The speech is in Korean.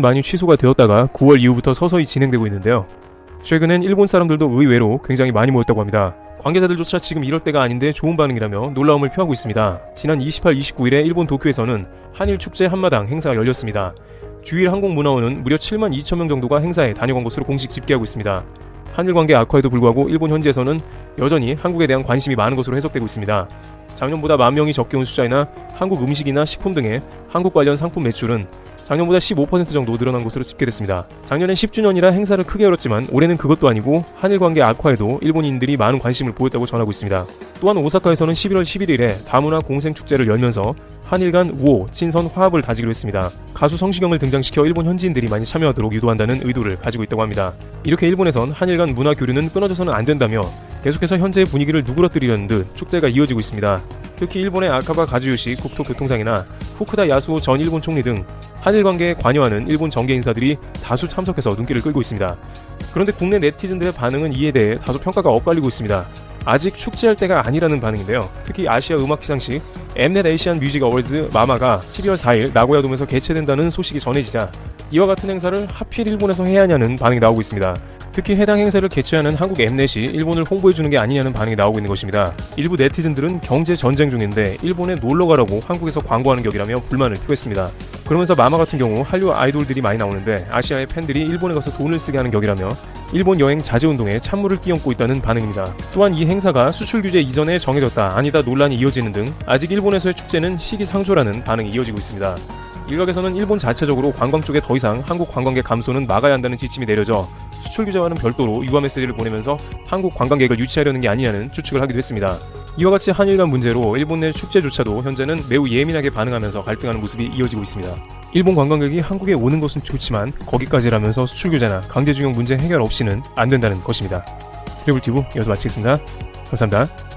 많이 취소가 되었다가 9월 이후부터 서서히 진행되고 있는데요. 최근엔 일본 사람들도 의외로 굉장히 많이 모였다고 합니다. 관계자들조차 지금 이럴 때가 아닌데 좋은 반응이라며 놀라움을 표하고 있습니다. 지난 28, 29일에 일본 도쿄에서는 한일축제 한마당 행사가 열렸습니다. 주일 항공문화원은 무려 7만 2천 명 정도가 행사에 다녀간 것으로 공식 집계하고 있습니다. 한일 관계 악화에도 불구하고 일본 현지에서는 여전히 한국에 대한 관심이 많은 것으로 해석되고 있습니다. 작년보다 10,000명이 적게 온 숫자이나 한국 음식이나 식품 등의 한국 관련 상품 매출은 작년보다 15% 정도 늘어난 것으로 집계됐습니다. 작년엔 10주년이라 행사를 크게 열었지만 올해는 그것도 아니고 한일 관계 악화에도 일본인들이 많은 관심을 보였다고 전하고 있습니다. 또한 오사카에서는 11월 11일에 다문화 공생축제를 열면서 한일 간 우호, 친선, 화합을 다지기로 했습니다. 가수 성시경을 등장시켜 일본 현지인들이 많이 참여하도록 유도한다는 의도를 가지고 있다고 합니다. 이렇게 일본에선 한일 간 문화 교류는 끊어져서는 안 된다며 계속해서 현재의 분위기를 누그러뜨리려는 듯 축제가 이어지고 있습니다. 특히 일본의 아카바 가즈요시 국토교통상이나 후쿠다 야수오 전 일본 총리 등 한일 관계에 관여하는 일본 정계 인사들이 다수 참석해서 눈길을 끌고 있습니다. 그런데 국내 네티즌들의 반응은 이에 대해 다소 평가가 엇갈리고 있습니다. 아직 축제할 때가 아니라는 반응인데요. 특히 아시아 음악 시상식 엠넷 에이시안 뮤직 어워즈 마마가 12월 4일 나고야 돔에서 개최된다는 소식이 전해지자 이와 같은 행사를 하필 일본에서 해야 하냐는 반응이 나오고 있습니다. 특히 해당 행사를 개최하는 한국 엠넷이 일본을 홍보해주는 게 아니냐는 반응이 나오고 있는 것입니다. 일부 네티즌들은 경제 전쟁 중인데 일본에 놀러가라고 한국에서 광고하는 격이라며 불만을 표했습니다. 그러면서 마마 같은 경우 한류 아이돌들이 많이 나오는데 아시아의 팬들이 일본에 가서 돈을 쓰게 하는 격이라며 일본 여행 자제 운동에 찬물을 끼얹고 있다는 반응입니다. 또한 이 행사가 수출 규제 이전에 정해졌다 아니다 논란이 이어지는 등 아직 일본에서의 축제는 시기상조라는 반응이 이어지고 있습니다. 일각에서는 일본 자체적으로 관광 쪽에 더 이상 한국 관광객 감소는 막아야 한다는 지침이 내려져 수출 규제와는 별도로 유화 메시지를 보내면서 한국 관광객을 유치하려는 게 아니냐는 추측을 하기도 했습니다. 이와 같이 한일 간 문제로 일본 내 축제조차도 현재는 매우 예민하게 반응하면서 갈등하는 모습이 이어지고 있습니다. 일본 관광객이 한국에 오는 것은 좋지만 거기까지라면서 수출 규제나 강제징용 문제 해결 없이는 안 된다는 것입니다. 트래블 튜브 여기서 마치겠습니다. 감사합니다.